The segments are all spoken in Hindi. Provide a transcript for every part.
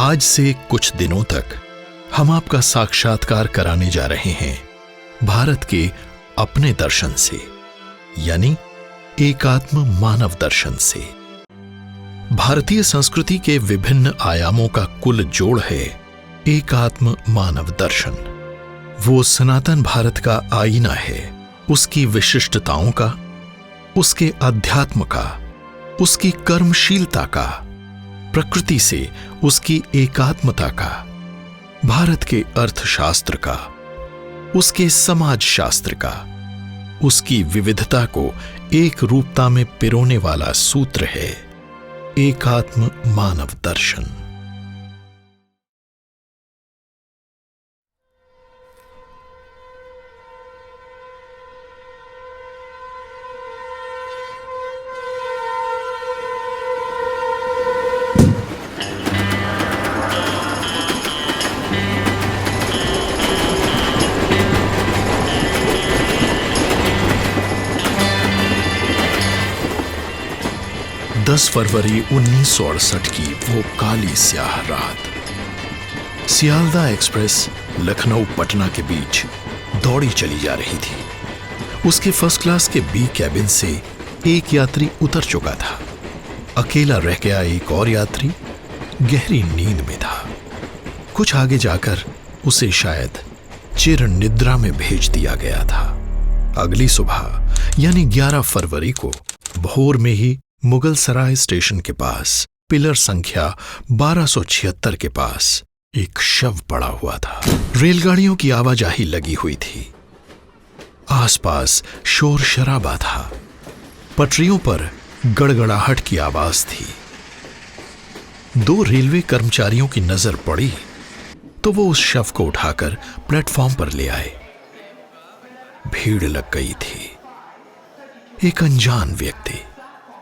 आज से कुछ दिनों तक हम आपका साक्षात्कार कराने जा रहे हैं भारत के अपने दर्शन से, यानी एकात्म मानव दर्शन से। भारतीय संस्कृति के विभिन्न आयामों का कुल जोड़ है एकात्म मानव दर्शन। वो सनातन भारत का आईना है, उसकी विशिष्टताओं का, उसके अध्यात्म का, उसकी कर्मशीलता का, प्रकृति से उसकी एकात्मता का, भारत के अर्थशास्त्र का, उसके समाज शास्त्र का, उसकी विविधता को एक रूपता में पिरोने वाला सूत्र है एकात्म मानव दर्शन। फरवरी 1968 की वो काली स्याह रात, सियालदा एक्सप्रेस लखनऊ पटना के बीच दौड़ी चली जा रही थी। उसके फर्स्ट क्लास के बी कैबिन से एक यात्री उतर चुका था। अकेला रह गया एक और यात्री गहरी नींद में था। कुछ आगे जाकर उसे शायद चिर निद्रा में भेज दिया गया था। अगली सुबह यानी 11 फरवरी को भोर में ही मुगल सराय स्टेशन के पास पिलर संख्या 1276 के पास एक शव पड़ा हुआ था। रेलगाड़ियों की आवाजाही लगी हुई थी। आसपास शोर शराबा था। पटरियों पर गड़गड़ाहट की आवाज थी। 2 रेलवे कर्मचारियों की नजर पड़ी तो वो उस शव को उठाकर प्लेटफॉर्म पर ले आए। भीड़ लग गई थी। एक अनजान व्यक्ति,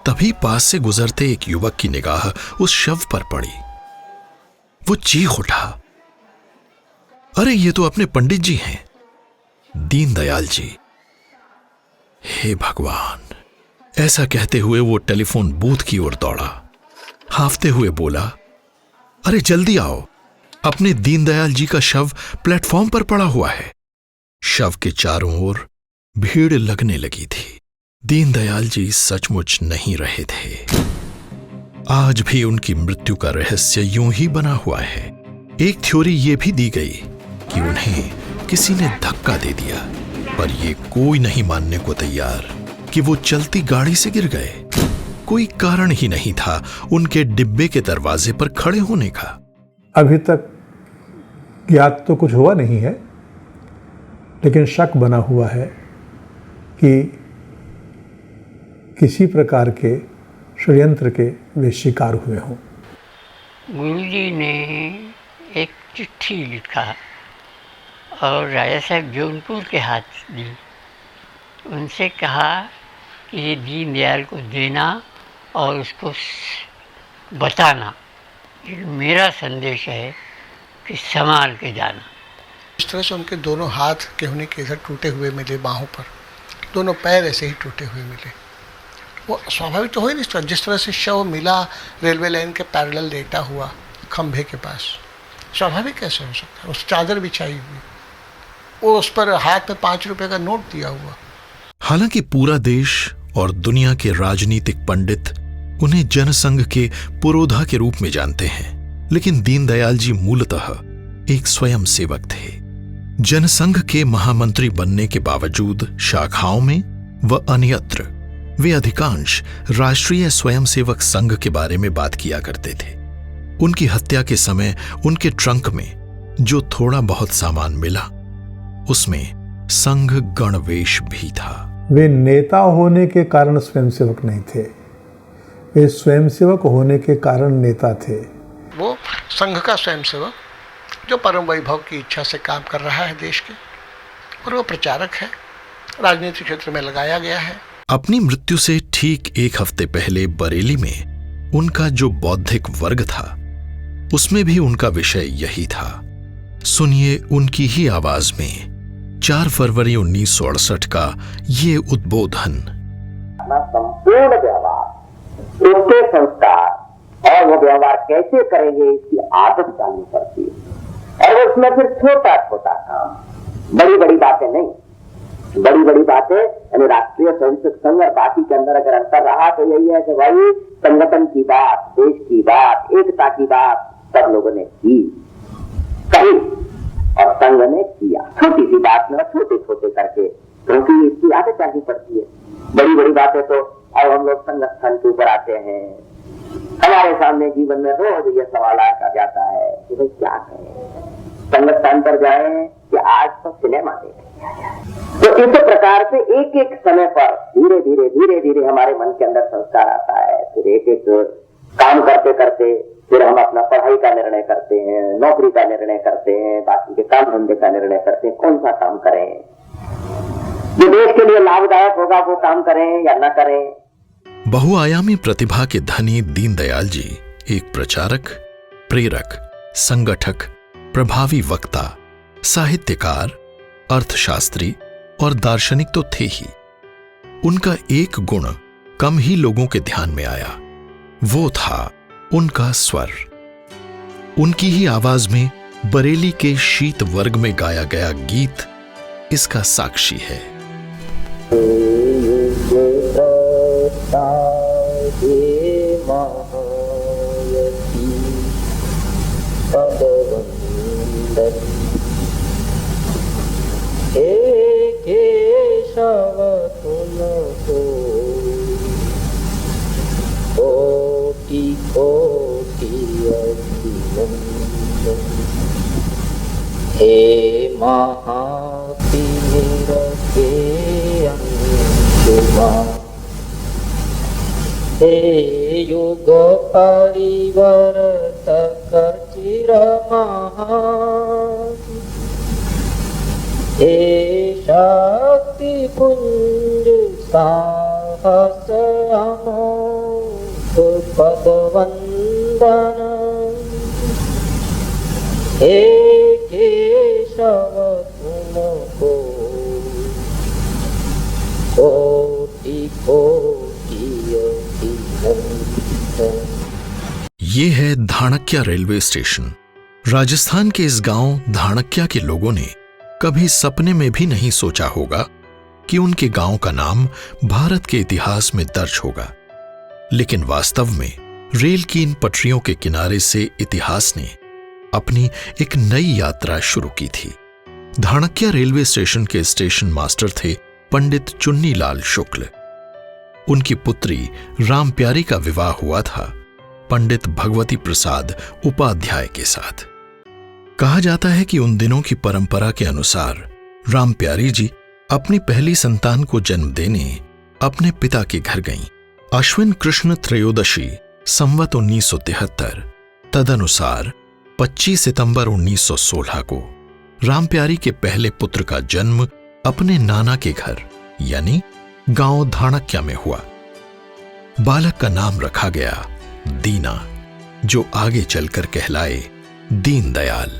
तभी पास से गुजरते एक युवक की निगाह उस शव पर पड़ी। वो चीख उठा, अरे ये तो अपने पंडित जी हैं, दीनदयाल जी। हे भगवान! ऐसा कहते हुए वो टेलीफोन बूथ की ओर दौड़ा। हांफते हुए बोला, अरे जल्दी आओ, अपने दीनदयाल जी का शव प्लेटफॉर्म पर पड़ा हुआ है। शव के चारों ओर भीड़ लगने लगी थी। दीनदयाल जी सचमुच नहीं रहे थे। आज भी उनकी मृत्यु का रहस्य यूं ही बना हुआ है। एक थ्योरी यह भी दी गई कि उन्हें किसी ने धक्का दे दिया, पर यह कोई नहीं मानने को तैयार कि वो चलती गाड़ी से गिर गए। कोई कारण ही नहीं था उनके डिब्बे के दरवाजे पर खड़े होने का। अभी तक ज्ञात तो कुछ हुआ नहीं है, लेकिन शक बना हुआ है कि किसी प्रकार के षड्यंत्र के वे शिकार हुए हों। गुरुजी ने एक चिट्ठी लिखा और राजा साहब जौनपुर के हाथ दी। उनसे कहा कि ये दीनदयाल को देना और उसको बताना, ये मेरा संदेश है कि संभाल के जाना। इस तरह से उनके दोनों हाथ गेहूं के इधर टूटे हुए मिले, बाहों पर दोनों पैर ऐसे ही टूटे हुए मिले। वो स्वाभाविक तो हो ही नहीं सकता। जिस तरह से शव मिला रेलवे लाइन के पैरेलल लेटा हुआ खंभे के पास, स्वाभाविक कैसे हो सकता है? उस चादर बिछाई हुई, वो उस पर हाथ में 5 रुपए का नोट दिया हुआ। हालांकि पूरा देश और दुनिया के राजनीतिक पंडित उन्हें जनसंघ के पुरोधा के रूप में जानते हैं, लेकिन दीनदयाल जी मूलतः एक स्वयं सेवक थे। जनसंघ के महामंत्री बनने के बावजूद शाखाओं में व अन्यत्र वे अधिकांश राष्ट्रीय स्वयंसेवक संघ के बारे में बात किया करते थे। उनकी हत्या के समय उनके ट्रंक में जो थोड़ा बहुत सामान मिला, उसमें संघ गणवेश भी था। वे नेता होने के कारण स्वयंसेवक नहीं थे, वे स्वयंसेवक होने के कारण नेता थे। वो संघ का स्वयंसेवक जो परम वैभव की इच्छा से काम कर रहा है देश के, और वो प्रचारक है, राजनीतिक क्षेत्र में लगाया गया है। अपनी मृत्यु से ठीक 1 हफ्ते पहले बरेली में उनका जो बौद्धिक वर्ग था, उसमें भी उनका विषय यही था। सुनिए उनकी ही आवाज में 4 फरवरी 1968 का ये उद्बोधन। संपूर्ण व्यवहार, उसके संस्कार, और वो व्यवहार कैसे करेंगे इसकी आदत डालनी पड़ती है। और उसमें फिर छोटा छोटा काम, बड़ी बड़ी बातें नहीं। बड़ी बड़ी बातें यानी राष्ट्रीय स्वयंसेवक संघ और बाकी के अंदर अगर अंतर रहा तो यही है कि भाई संगठन की बात, देश की बात, एकता की बात सब लोगों ने की, कही और संघ ने किया। छोटी सी बात में छोटे छोटे करके, क्योंकि इसकी आदत डालनी पड़ती है। बड़ी बड़ी बातें तो अब हम लोग संगठन के ऊपर आते हैं, हमारे सामने जीवन में रोज ये सवाल आ जाता है कि भाई क्या करें, संगठन पर जाएं कि आज तो सिनेमा देखें। तो इस प्रकार से एक एक समय पर धीरे धीरे हमारे मन के अंदर संस्कार आता है। फिर एक एक काम करते करते फिर हम अपना पढ़ाई का निर्णय करते हैं, नौकरी का निर्णय करते हैं, बाकी के काम धंधे का निर्णय करते हैं, कौन सा काम करें, जो देश के लिए लाभदायक होगा वो काम करें या न करें। बहुआयामी प्रतिभा के धनी दीनदयाल जी एक प्रचारक, प्रेरक, संगठक, प्रभावी वक्ता, साहित्यकार, अर्थशास्त्री और दार्शनिक तो थे ही। उनका एक गुण कम ही लोगों के ध्यान में आया, वो था उनका स्वर। उनकी ही आवाज में बरेली के शीत वर्ग में गाया गया गीत इसका साक्षी है। हे महातीर के अंशुमा, हे युग परिवर्तक चिरमहान, हे शक्ति पुंज साहस अमोघ पदवंदन, हे केशव तुमको कोटि कोटि अभिनंदन। ये है धाणक्या रेलवे स्टेशन। राजस्थान के इस गांव धाणक्या के लोगों ने कभी सपने में भी नहीं सोचा होगा कि उनके गांव का नाम भारत के इतिहास में दर्ज होगा। लेकिन वास्तव में रेल की इन पटरियों के किनारे से इतिहास ने अपनी एक नई यात्रा शुरू की थी। धाणक्या रेलवे स्टेशन के स्टेशन मास्टर थे पंडित चुन्नीलाल शुक्ल। उनकी पुत्री रामप्यारी का विवाह हुआ था पंडित भगवती प्रसाद उपाध्याय के साथ। कहा जाता है कि उन दिनों की परंपरा के अनुसार रामप्यारी जी अपनी पहली संतान को जन्म देने अपने पिता के घर गईं। अश्विन कृष्ण त्रयोदशी संवत 1973 तदनुसार 25 सितंबर 1916 को रामप्यारी के पहले पुत्र का जन्म अपने नाना के घर यानी गांव धाणक्या में हुआ। बालक का नाम रखा गया दीना, जो आगे चलकर कहलाए दीनदयाल।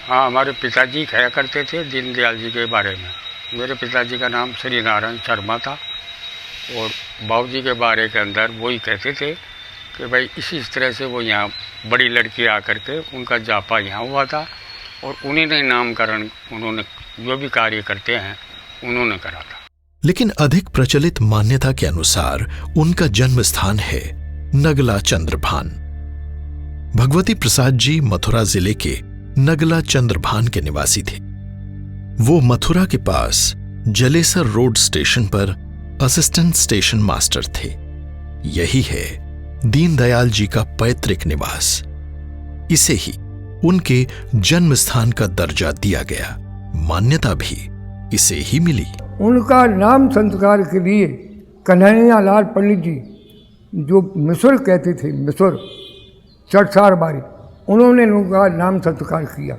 हाँ, हमारे पिताजी कहा करते थे दीनदयाल जी के बारे में। मेरे पिताजी का नाम श्री नारायण शर्मा था और बाबूजी के बारे के अंदर वही कहते थे कि भाई इसी तरह से वो यहाँ बड़ी लड़की आकर के उनका जापा यहाँ हुआ था और उन्हीं ने नामकरण उन्होंने जो भी कार्य करते हैं उन्होंने करा था। लेकिन अधिक प्रचलित मान्यता के अनुसार उनका जन्म स्थान है नगला चंद्रभान। भगवती प्रसाद जी मथुरा जिले के नगला चंद्रभान के निवासी थे। वो मथुरा के पास जलेसर रोड स्टेशन पर असिस्टेंट स्टेशन मास्टर थे। यही है दीनदयाल जी का पैतृक निवास। इसे ही उनके जन्म स्थान का दर्जा दिया गया। मान्यता भी इसे ही मिली। उनका नाम संस्कार के लिए कन्हैया लाल पंडित जी, जो मिसुर कहते थे, मिसुर चटसार बारी, उन्होंने उनका नाम संस्कार किया।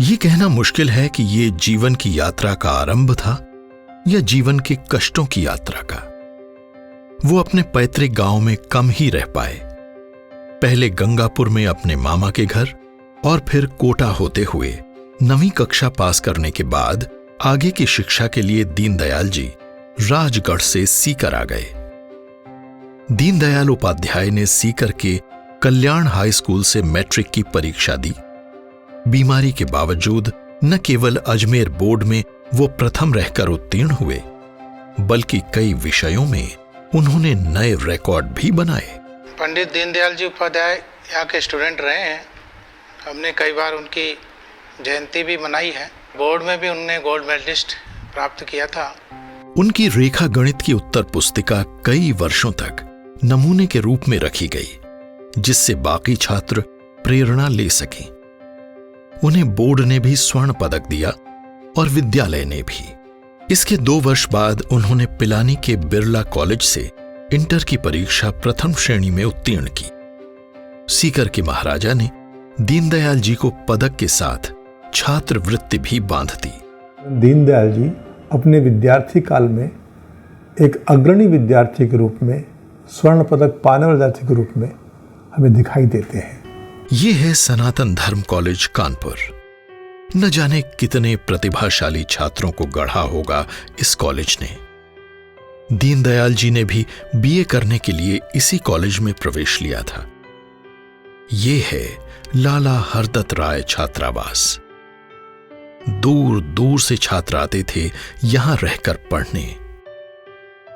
ये कहना मुश्किल है कि ये जीवन की यात्रा का आरंभ था या जीवन के कष्टों की यात्रा का। वो अपने पैतृक गांव में कम ही रह पाए। पहले गंगापुर में अपने मामा के घर और फिर कोटा होते हुए 9वीं कक्षा पास करने के बाद आगे की शिक्षा के लिए दीनदयाल जी राजगढ़ से सीकर आ गए। दीनदयाल उपाध्याय ने सीकर के कल्याण हाई स्कूल से मैट्रिक की परीक्षा दी। बीमारी के बावजूद न केवल अजमेर बोर्ड में वो प्रथम रहकर उत्तीर्ण हुए, बल्कि कई विषयों में उन्होंने नए रिकॉर्ड भी बनाए। पंडित दीनदयाल जी उपाध्याय यहाँ के स्टूडेंट रहे हैं। हमने कई बार उनकी जयंती भी मनाई है। बोर्ड में भी उन्होंने गोल्ड मेडलिस्ट प्राप्त किया था। उनकी रेखा गणित की उत्तर पुस्तिका कई वर्षों तक नमूने के रूप में रखी गई, जिससे बाकी छात्र प्रेरणा ले सकें। उन्हें बोर्ड ने भी स्वर्ण पदक दिया और विद्यालय ने भी। इसके 2 वर्ष बाद उन्होंने पिलानी के बिरला कॉलेज से इंटर की परीक्षा प्रथम श्रेणी में उत्तीर्ण की। सीकर के महाराजा ने दीनदयाल जी को पदक के साथ छात्रवृत्ति भी बांध दी। दीनदयाल जी अपने विद्यार्थी काल में एक अग्रणी विद्यार्थी के रूप में, स्वर्ण पदक पाने वाले विद्यार्थी के रूप में हमें दिखाई देते हैं। ये है सनातन धर्म कॉलेज कानपुर। न जाने कितने प्रतिभाशाली छात्रों को गढ़ा होगा इस कॉलेज ने। दीनदयाल जी ने भी बीए करने के लिए इसी कॉलेज में प्रवेश लिया था। ये है लाला हरदत्त राय छात्रावास। दूर दूर से छात्र आते थे यहां रहकर पढ़ने।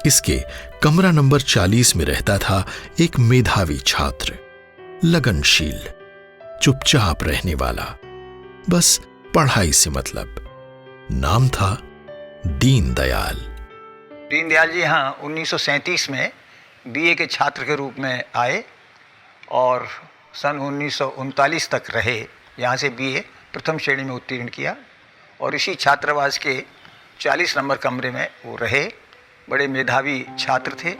इसके कमरा नंबर 40 में रहता था एक मेधावी छात्र, लगनशील, चुपचाप रहने वाला, बस पढ़ाई से मतलब। नाम था दीनदयाल। दीनदयाल जी यहाँ 1937 में बीए के छात्र के रूप में आए और सन 1939 तक रहे। यहाँ से बीए प्रथम श्रेणी में उत्तीर्ण किया और इसी छात्रावास के 40 नंबर कमरे में वो रहे। बड़े मेधावी छात्र थे।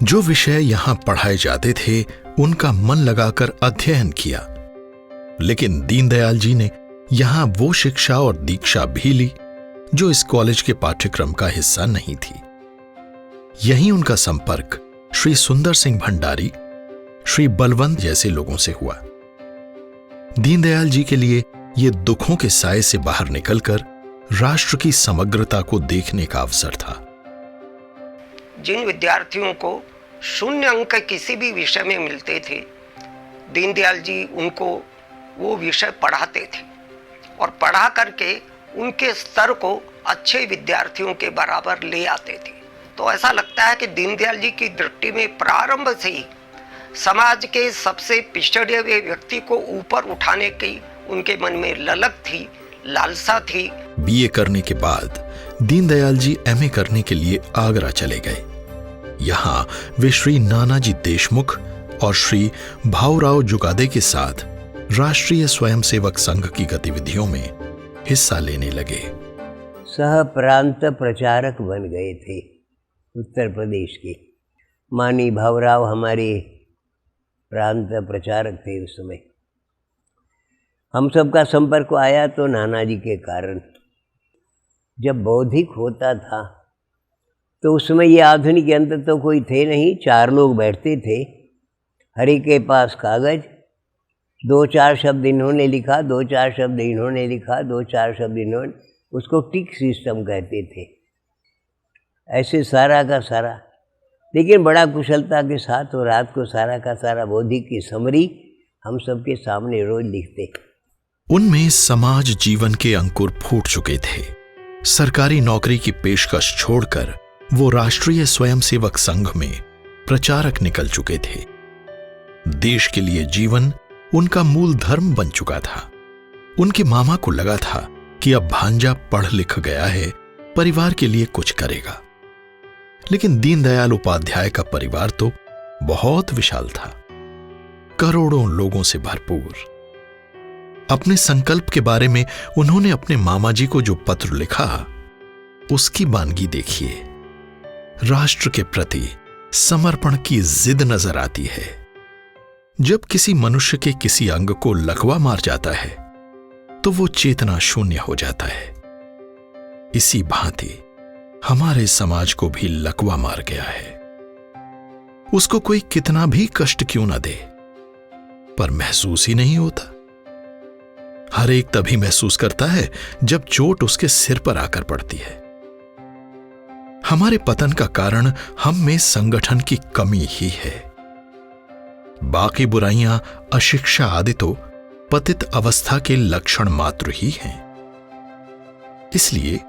जो विषय यहां पढ़ाए जाते थे उनका मन लगाकर अध्ययन किया, लेकिन दीनदयाल जी ने यहां वो शिक्षा और दीक्षा भी ली जो इस कॉलेज के पाठ्यक्रम का हिस्सा नहीं थी। यहीं उनका संपर्क श्री सुंदर सिंह भंडारी, श्री बलवंत जैसे लोगों से हुआ। दीनदयाल जी के लिए ये दुखों के साए से बाहर निकलकर राष्ट्र की समग्रता को देखने का अवसर था। जिन विद्यार्थियों को 0 अंक किसी भी विषय में मिलते थे, दीनदयाल जी उनको वो विषय पढ़ाते थे और पढ़ा करके उनके स्तर को अच्छे विद्यार्थियों के बराबर ले आते थे। तो ऐसा लगता है कि दीनदयाल जी की दृष्टि में प्रारंभ से ही समाज के सबसे पिछड़े हुए व्यक्ति को ऊपर उठाने की उनके मन में ललक थी, लालसा थी। बीए करने के बाद दीनदयाल जी एमए करने के लिए आगरा चले गए। यहां वे श्री नानाजी देशमुख और श्री भाऊराव जुगादे के साथ राष्ट्रीय स्वयंसेवक संघ की गतिविधियों में हिस्सा लेने लगे। सह प्रांत प्रचारक बन गए थे उत्तर प्रदेश के। मानी भाऊराव हमारे प्रांत प्रचारक थे उस समय। हम सबका संपर्क आया तो नानाजी के कारण। जब बौद्धिक होता था तो उस समय ये आधुनिक यंत्र तो कोई थे नहीं, 4 लोग बैठते थे, हर एक के पास कागज, 2-4 शब्द इन्होंने लिखा, 2-4 शब्द इन्होंने लिखा, 2-4 शब्द इन्होंने, उसको टिक सिस्टम कहते थे। ऐसे सारा का सारा, लेकिन बड़ा कुशलता के साथ और रात को सारा का सारा बौद्धिक की समरी हम सबके सामने रोज लिखते। उनमें समाज जीवन के अंकुर फूट चुके थे। सरकारी नौकरी की पेशकश छोड़कर वो राष्ट्रीय स्वयंसेवक संघ में प्रचारक निकल चुके थे। देश के लिए जीवन उनका मूल धर्म बन चुका था। उनके मामा को लगा था कि अब भांजा पढ़ लिख गया है, परिवार के लिए कुछ करेगा। लेकिन दीनदयाल उपाध्याय का परिवार तो बहुत विशाल था, करोड़ों लोगों से भरपूर। अपने संकल्प के बारे में उन्होंने अपने मामा जी को जो पत्र लिखा, उसकी वानगी देखिए। राष्ट्र के प्रति समर्पण की जिद नजर आती है। जब किसी मनुष्य के किसी अंग को लकवा मार जाता है तो वो चेतना शून्य हो जाता है। इसी भांति हमारे समाज को भी लकवा मार गया है। उसको कोई कितना भी कष्ट क्यों ना दे, पर महसूस ही नहीं होता। हर एक तभी महसूस करता है जब चोट उसके सिर पर आकर पड़ती है। हमारे पतन का कारण हम में संगठन की कमी ही है। बाकी बुराइयां, अशिक्षा आदि तो पतित अवस्था के लक्षण मात्र ही हैं। इसलिए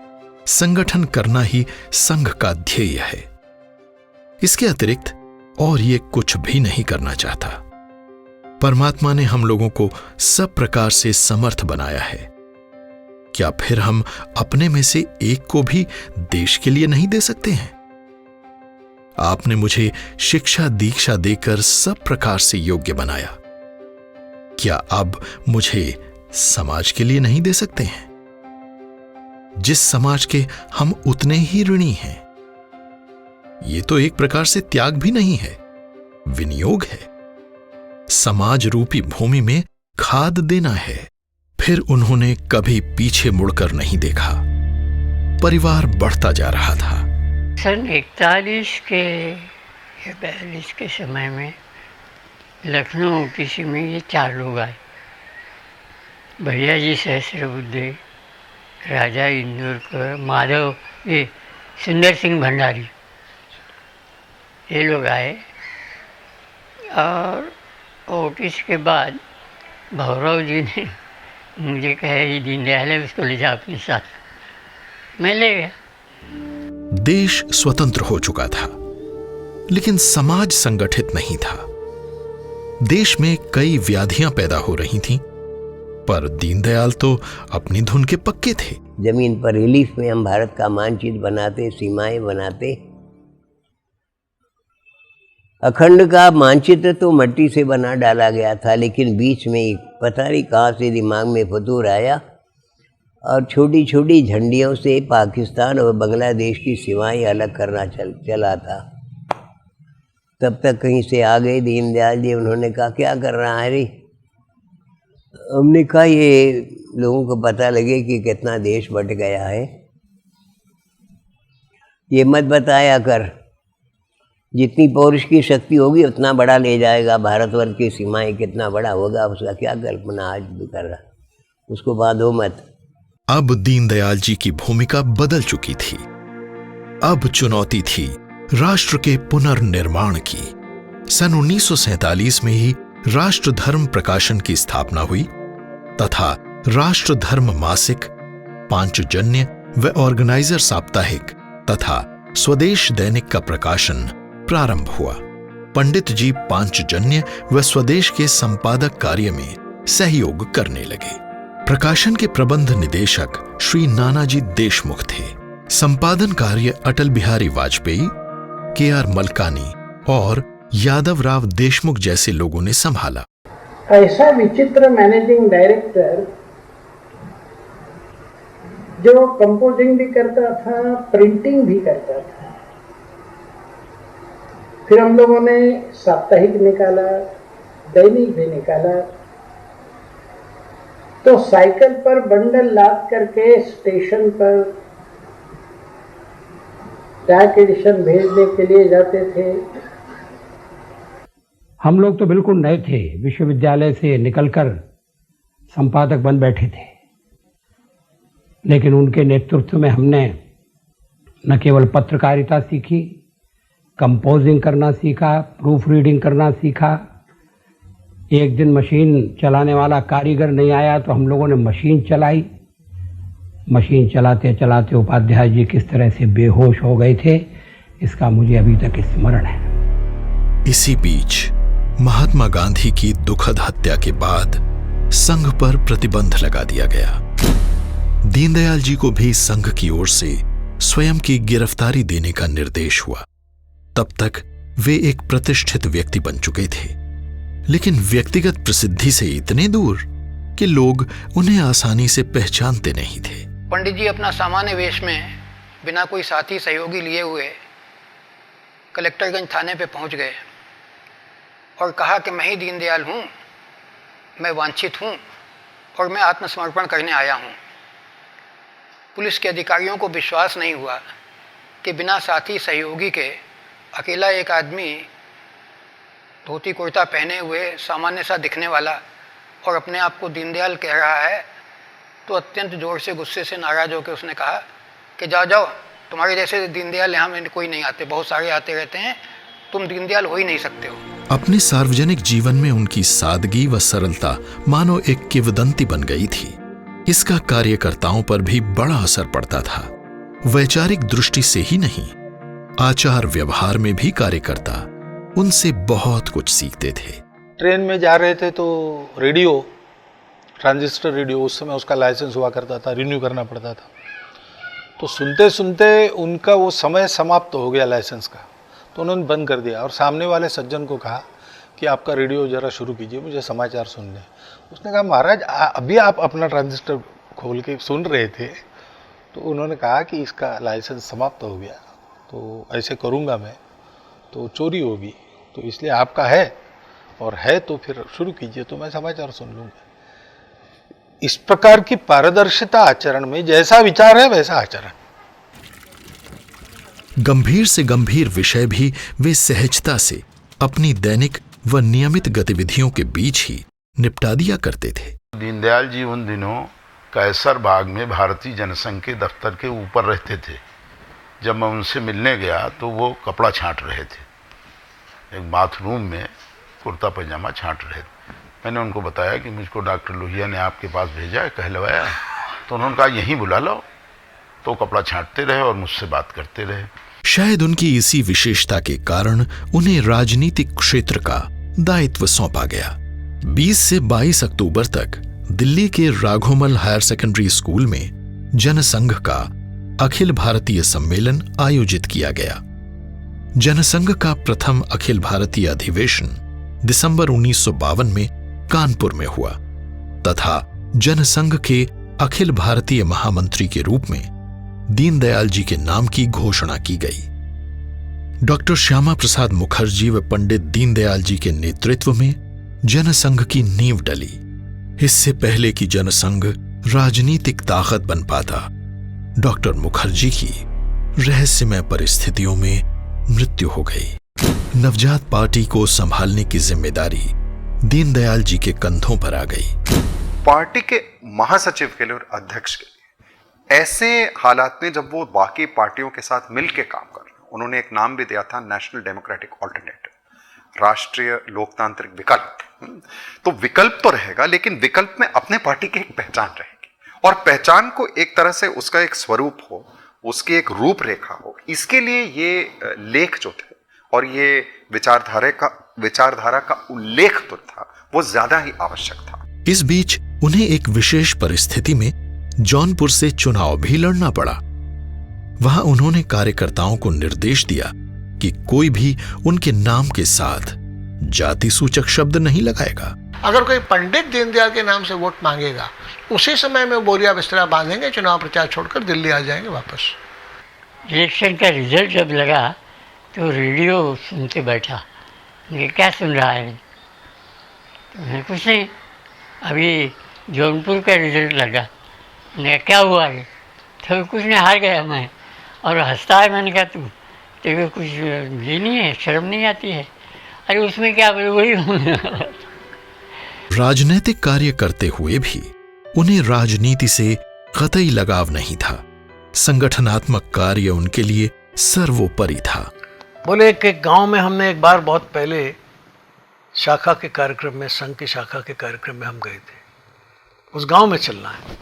संगठन करना ही संघ का ध्येय है। इसके अतिरिक्त और ये कुछ भी नहीं करना चाहता। परमात्मा ने हम लोगों को सब प्रकार से समर्थ बनाया है। क्या फिर हम अपने में से एक को भी देश के लिए नहीं दे सकते हैं? आपने मुझे शिक्षा दीक्षा देकर सब प्रकार से योग्य बनाया। क्या अब मुझे समाज के लिए नहीं दे सकते हैं? जिस समाज के हम उतने ही ऋणी हैं। ये तो एक प्रकार से त्याग भी नहीं है, विनियोग है। समाज रूपी भूमि में खाद देना है। फिर उन्होंने कभी पीछे मुड़कर नहीं देखा। परिवार बढ़ता जा रहा था। सन 41 के या 42 के समय में लखनऊ किसी में ये 4 लोग आए। भैया जी सहस्त्रबुद्धे, राजा इंदौरकर, माधव, ये सुंदर सिंह भंडारी, ये लोग आए। और 41 के बाद भौरव जी ने मुझे कहा ये दीनदयाल है, उसको ले जा अपने साथ। मैं ले गया। देश स्वतंत्र हो चुका था, लेकिन समाज संगठित नहीं था। देश में कई व्याधियां पैदा हो रही थीं, पर दीनदयाल तो अपनी धुन के पक्के थे। जमीन पर रिलीफ में हम भारत का मानचित्र बनाते, सीमाएं बनाते। अखंड का मानचित्र तो मिट्टी से बना डाला गया था, लेकिन बीच में पता नहीं कहाँ से दिमाग में फतूर आया और छोटी छोटी झंडियों से पाकिस्तान और बांग्लादेश की सीमाएं अलग करना चला था। तब तक कहीं से आ गए दीनदयाल जी। उन्होंने कहा क्या कर रहा है रे? हमने कहा ये लोगों को पता लगे कि कितना देश बट गया है, ये मत बताया कर। जितनी पौरुष की शक्ति होगी उतना बड़ा ले जाएगा। भारतवर्ष की सीमाएं कितना बड़ा होगा उसका क्या कल्पना आज भी कर रहा, उसको बांधो मत। अब दीनदयाल जी की भूमिका बदल चुकी थी। अब चुनौती थी राष्ट्र के पुनर्निर्माण की। सन 1947 में ही राष्ट्र धर्म प्रकाशन की स्थापना हुई तथा राष्ट्र धर्म मासिक, पांचजन्य व ऑर्गेनाइजर साप्ताहिक तथा स्वदेश दैनिक का प्रकाशन प्रारंभ हुआ। पंडित जी पांचजन्य व स्वदेश के संपादक कार्य में सहयोग करने लगे। प्रकाशन के प्रबंध निदेशक श्री नानाजी देशमुख थे। संपादन कार्य अटल बिहारी वाजपेयी, के.आर. मलकानी और यादव राव देशमुख जैसे लोगों ने संभाला। ऐसा विचित्र मैनेजिंग डायरेक्टर जो कंपोजिंग भी करता था, प्रिंटिंग भी करता था। फिर हम लोगों ने साप्ताहिक निकाला, दैनिक भी निकाला। तो साइकिल पर बंडल लाद करके स्टेशन पर डाक एडिशन भेजने के लिए जाते थे। हम लोग तो बिल्कुल नए थे, विश्वविद्यालय से निकलकर संपादक बन बैठे थे, लेकिन उनके नेतृत्व में हमने न केवल पत्रकारिता सीखी, कंपोजिंग करना सीखा, प्रूफ रीडिंग करना सीखा। एक दिन मशीन चलाने वाला कारीगर नहीं आया तो हम लोगों ने मशीन चलाई। मशीन चलाते चलाते उपाध्याय जी किस तरह से बेहोश हो गए थे, इसका मुझे अभी तक स्मरण है। इसी बीच महात्मा गांधी की दुखद हत्या के बाद संघ पर प्रतिबंध लगा दिया गया। दीनदयाल जी को भी संघ की ओर से स्वयं की गिरफ्तारी देने का निर्देश हुआ। तब तक वे एक प्रतिष्ठित व्यक्ति बन चुके थे, लेकिन व्यक्तिगत प्रसिद्धि से इतने दूर कि लोग उन्हें आसानी से पहचानते नहीं थे। पंडित जी अपना सामान्य वेश में बिना कोई साथी सहयोगी लिए हुए कलेक्टरगंज थाने पे पहुंच गए और कहा कि मैं ही दीनदयाल हूं, मैं वांछित हूं और मैं आत्मसमर्पण करने आया हूं। पुलिस के अधिकारियों को विश्वास नहीं हुआ कि बिना साथी सहयोगी के अकेला एक आदमी धोती कुर्ता पहने हुए, सामान्य सा दिखने वाला और अपने आप को दीनदयाल कह रहा है। तो अत्यंत जोर से गुस्से से नाराज होकर उसने कहा कि जाओ जाओ, तुम्हारे जैसे दीनदयाल यहाँ में कोई नहीं आते, बहुत सारे आते रहते हैं, तुम दीनदयाल हो ही नहीं सकते हो। अपने सार्वजनिक जीवन में उनकी सादगी व सरलता मानो एक किंवदंती बन गई थी। इसका कार्यकर्ताओं पर भी बड़ा असर पड़ता था। वैचारिक दृष्टि से ही नहीं, आचार व्यवहार में भी कार्यकर्ता उनसे बहुत कुछ सीखते थे। ट्रेन में जा रहे थे तो रेडियो, ट्रांजिस्टर रेडियो, उस समय उसका लाइसेंस हुआ करता था, रिन्यू करना पड़ता था। तो सुनते सुनते उनका वो समय समाप्त हो गया लाइसेंस का, तो उन्होंने बंद कर दिया और सामने वाले सज्जन को कहा कि आपका रेडियो ज़रा शुरू कीजिए, मुझे समाचार सुनने। उसने कहा महाराज अभी आप अपना ट्रांजिस्टर खोल के सुन रहे थे। तो उन्होंने कहा कि इसका लाइसेंस समाप्त हो गया, तो ऐसे करूँगा मैं तो चोरी होगी, तो इसलिए आपका है और है तो फिर शुरू कीजिए, तो मैं समाचार सुन लूँगा। इस प्रकार की पारदर्शिता आचरण में, जैसा विचार है वैसा आचरण। गंभीर से गंभीर विषय भी वे सहजता से अपनी दैनिक व नियमित गतिविधियों के बीच ही निपटा दिया करते थे। दीनदयाल जी उन दिनों कैसर बाग में भारतीय जनसंघ के दफ्तर के ऊपर रहते थे। जब मैं उनसे मिलने गया तो वो कपड़ा छांट रहे थे, एक बाथरूम में कुर्ता पैजामा छांट रहे थे। मैंने उनको बताया कि मुझको डॉक्टर लोहिया ने आपके पास भेजा है, कहलवाया। तो उन्होंने कहा यहीं बुला लो। तो कपड़ा छांटते रहे और मुझसे बात करते रहे। शायद उनकी इसी विशेषता के कारण उन्हें राजनीतिक क्षेत्र का दायित्व सौंपा गया। 20 से 22 अक्टूबर तक दिल्ली के राघोमल हायर सेकेंडरी स्कूल में जनसंघ का अखिल भारतीय सम्मेलन आयोजित किया गया। जनसंघ का प्रथम अखिल भारतीय अधिवेशन दिसंबर 1952 में कानपुर में हुआ तथा जनसंघ के अखिल भारतीय महामंत्री के रूप में दीनदयाल जी के नाम की घोषणा की गई। डॉक्टर श्यामा प्रसाद मुखर्जी व पंडित दीनदयाल जी के नेतृत्व में जनसंघ की नींव डली। इससे पहले कि जनसंघ राजनीतिक ताकत बन पाता, डॉक्टर मुखर्जी की रहस्यमय परिस्थितियों में मृत्यु हो गई। नवजात पार्टी को संभालने की जिम्मेदारी दीनदयाल जी के कंधों पर आ गई। पार्टी के महासचिव के लिए और अध्यक्ष के लिए ऐसे हालात में जब वो बाकी पार्टियों के साथ मिलकर काम कर रहे, उन्होंने एक नाम भी दिया था नेशनल डेमोक्रेटिक ऑल्टरनेटिव, राष्ट्रीय लोकतांत्रिक विकल्प। तो विकल्प तो रहेगा, लेकिन विकल्प में अपने पार्टी की एक पहचान रहेगी और पहचान को एक तरह से उसका एक स्वरूप हो, उसकी एक रूपरेखा हो। इसके लिए ये लेख जो थे और ये विचारधारा का उल्लेख तो था, वो ज्यादा ही आवश्यक था। इस बीच उन्हें एक विशेष परिस्थिति में जौनपुर से चुनाव भी लड़ना पड़ा। वहां उन्होंने कार्यकर्ताओं को निर्देश दिया कि कोई भी उनके नाम के साथ जाति सूचक शब्द नहीं लगाएगा। अगर कोई पंडित दीनदयाल के नाम से वोट मांगेगा, उसी समय में बोरिया बिस्तरा बांधेंगे, चुनाव प्रचार छोड़कर दिल्ली आ जाएंगे वापस। इलेक्शन का रिजल्ट जब लगा तो रेडियो सुनते बैठा, ये क्या सुन रहा है? तो मैंने कुछ नहीं, अभी जौनपुर का रिजल्ट लगा। मैंने क्या हुआ है? तो कुछ नहीं, हार गया मैं। और हंसता है। मैंने कहा तेरे कुछ ये नहीं है, शर्म नहीं आती है? अरे उसमें क्या, वही राजनीतिक कार्य करते हुए भी उन्हें राजनीति से कतई लगाव नहीं था। संगठनात्मक कार्य उनके लिए सर्वोपरि था। बोले कि गांव में हमने एक बार बहुत पहले शाखा के कार्यक्रम में, संघ की शाखा के कार्यक्रम में हम गए थे। उस गांव में चलना है,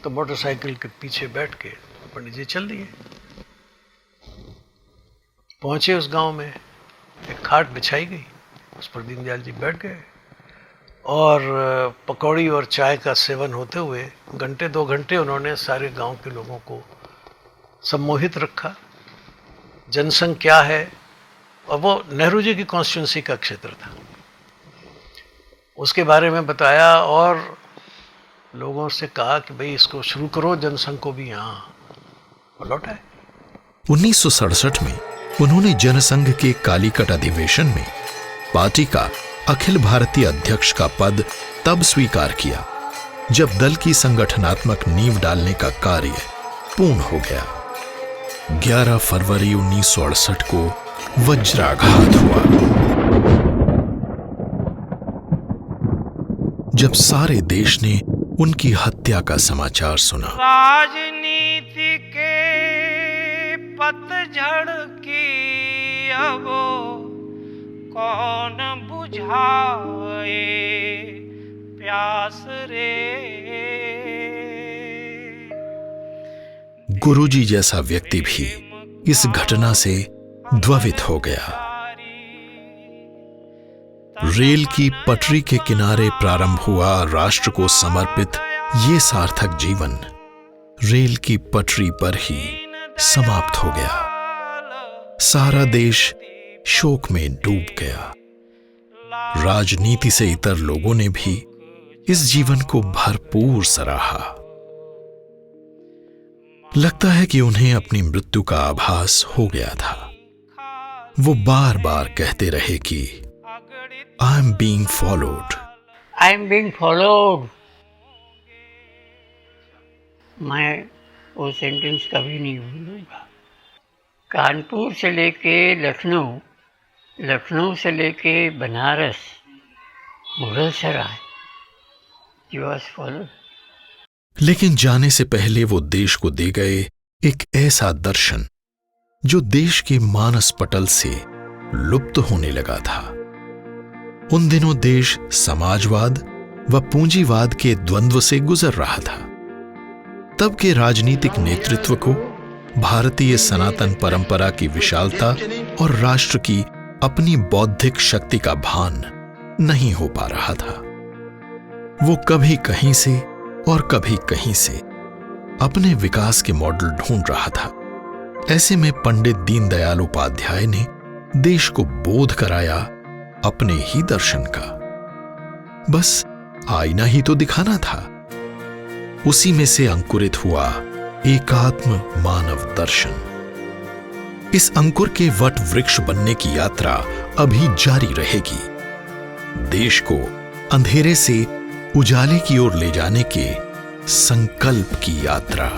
तो मोटरसाइकिल के पीछे बैठ के पंडित जी चल दिए। पहुंचे उस गांव में, एक खाट बिछाई गई, उस पर दीनदयाल जी बैठ गए और पकौड़ी और चाय का सेवन होते हुए घंटे 2 घंटे उन्होंने सारे गांव के लोगों को सम्मोहित रखा। जनसंघ क्या है, और वो नेहरू जी की कॉन्स्टिट्यूंसी का क्षेत्र था, उसके बारे में बताया और लोगों से कहा कि भाई इसको शुरू करो, जनसंघ को भी यहाँ लौटाए। 1967 में उन्होंने जनसंघ के कालीकट अधिवेशन में पार्टी का अखिल भारतीय अध्यक्ष का पद तब स्वीकार किया जब दल की संगठनात्मक नींव डालने का कार्य पूर्ण हो गया। 11 फरवरी 1968 को वज्राघात हुआ, जब सारे देश ने उनकी हत्या का समाचार सुना। राजनीति के पतझड़ की अब कौन बुझाए प्यास रे। गुरुजी जैसा व्यक्ति भी इस घटना से द्रवित हो गया। रेल की पटरी के किनारे प्रारंभ हुआ राष्ट्र को समर्पित ये सार्थक जीवन रेल की पटरी पर ही समाप्त हो गया। सारा देश शोक में डूब गया। राजनीति से इतर लोगों ने भी इस जीवन को भरपूर सराहा। लगता है कि उन्हें अपनी मृत्यु का आभास हो गया था। वो बार बार कहते रहे कि I am being followed, I am being followed. मैं वो सेंटेंस कभी नहीं भूलूंगा। कानपुर से लेके लखनऊ, लखनऊ से लेके बनारस, मुगल सराय, ही वॉज फॉलोड। लेकिन जाने से पहले वो देश को दे गए एक ऐसा दर्शन जो देश के मानस पटल से लुप्त होने लगा था। उन दिनों देश समाजवाद व पूंजीवाद के द्वंद्व से गुजर रहा था। तब के राजनीतिक नेतृत्व को भारतीय सनातन परंपरा की विशालता और राष्ट्र की अपनी बौद्धिक शक्ति का भान नहीं हो पा रहा था। वो कभी कहीं से और कभी कहीं से अपने विकास के मॉडल ढूंढ रहा था। ऐसे में पंडित दीनदयाल उपाध्याय ने देश को बोध कराया अपने ही दर्शन का। बस आईना ही तो दिखाना था। उसी में से अंकुरित हुआ एकात्म मानव दर्शन। इस अंकुर के वट वृक्ष बनने की यात्रा अभी जारी रहेगी। देश को अंधेरे से उजाले की ओर ले जाने के संकल्प की यात्रा।